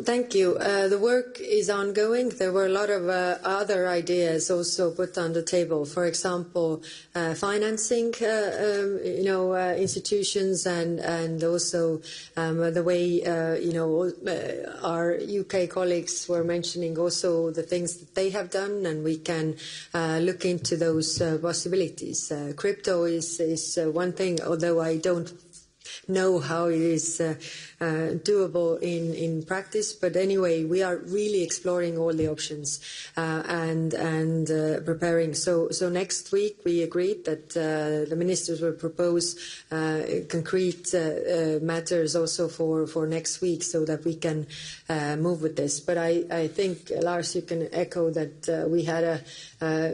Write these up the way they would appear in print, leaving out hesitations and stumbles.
Thank you. The work is ongoing. There were a lot of other ideas also put on the table. For example, financing, institutions, and also the way, our UK colleagues were mentioning also the things that they have done, and we can look into those possibilities. Crypto is one thing, although I don't know how it is doable in practice, but anyway, we are really exploring all the options and preparing. So next week we agreed that the ministers will propose concrete matters also for next week, so that we can move with this. But I think, Lars, you can echo that we had a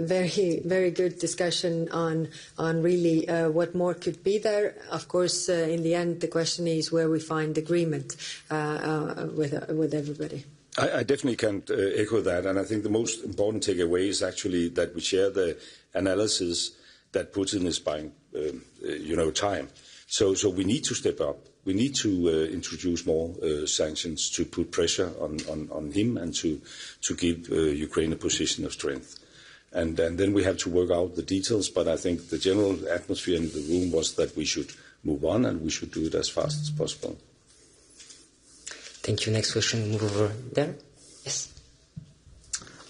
very, very good discussion on really what more could be there. Of course, in the end, the question is where we find agreement with everybody. I definitely can echo that, and I think the most important takeaway is actually that we share the analysis that Putin is buying, time. So we need to step up. We need to introduce more sanctions to put pressure on him and to give Ukraine a position of strength. And then we have to work out the details, but I think the general atmosphere in the room was that we should move on and we should do it as fast as possible. Thank you. Next question, move over there. Yes.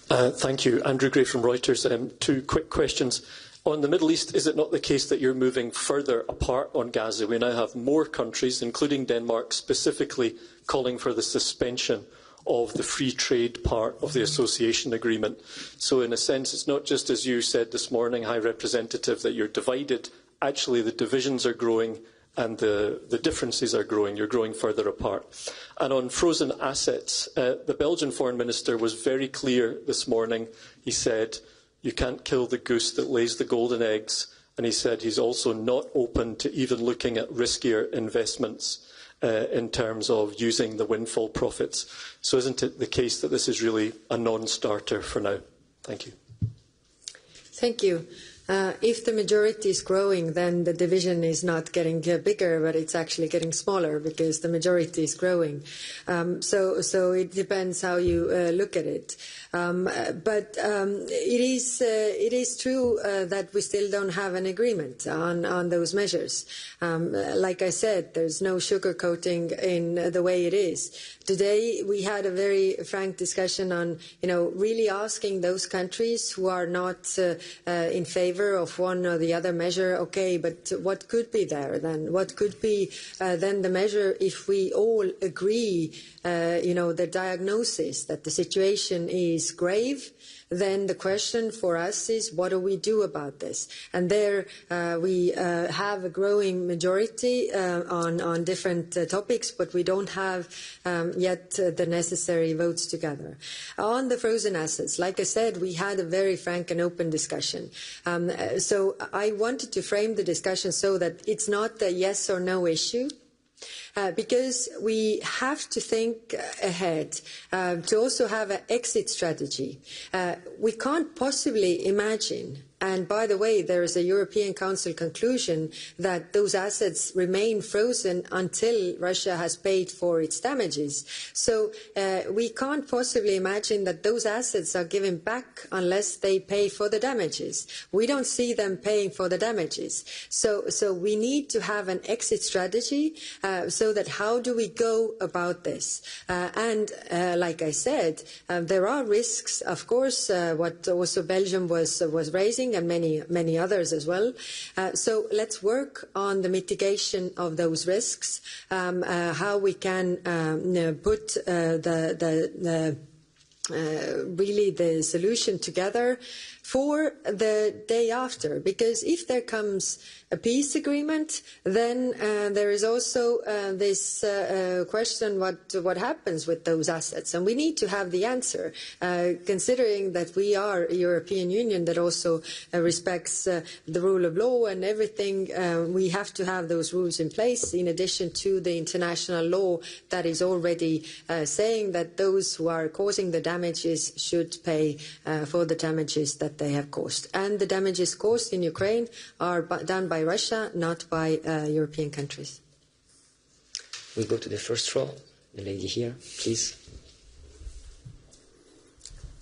Thank you. Andrew Gray from Reuters. Two quick questions. On the Middle East, is it not the case that you're moving further apart on Gaza? We now have more countries, including Denmark, specifically calling for the suspension of the free trade part of the association agreement. So in a sense, it's not just, as you said this morning, High Representative, that you're divided. Actually, the divisions are growing and the differences are growing. You're growing further apart. And on frozen assets, the Belgian Foreign Minister was very clear this morning. He said, you can't kill the goose that lays the golden eggs. And he said he's also not open to even looking at riskier investments in terms of using the windfall profits. So isn't it the case that this is really a non-starter for now? Thank you. Thank you. If the majority is growing, then the division is not getting bigger, but it's actually getting smaller because the majority is growing. So it depends how you look at it. But it is true that we still don't have an agreement on those measures. Like I said, there's no sugarcoating in the way it is. Today we had a very frank discussion on, really asking those countries who are not in favor of one or the other measure, okay, but what could be there then? What could be then the measure if we all agree, the diagnosis that the situation is grave? Then the question for us is, what do we do about this? And there we have a growing majority on different topics, but we don't have yet the necessary votes together. On the frozen assets, like I said, we had a very frank and open discussion. So I wanted to frame the discussion so that it's not a yes or no issue. Because we have to think ahead to also have an exit strategy. We can't possibly imagine, and by the way, there is a European Council conclusion that those assets remain frozen until Russia has paid for its damages. So we can't possibly imagine that those assets are given back unless they pay for the damages. We don't see them paying for the damages. So we need to have an exit strategy so that how do we go about this? And like I said, there are risks, of course, what also Belgium was raising, and many others as well. So let's work on the mitigation of those risks, how we can put really the solution together for the day after. Because if there comes a peace agreement, then there is also this question what happens with those assets, and we need to have the answer, considering that we are a European Union that also respects the rule of law and everything. We have to have those rules in place, in addition to the international law that is already saying that those who are causing the damages should pay for the damages that they have caused. And the damages caused in Ukraine are done by Russia, not by European countries. We go to the first row. The lady here, please.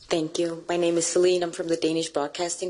Thank you. My name is Celine. I'm from the Danish Broadcasting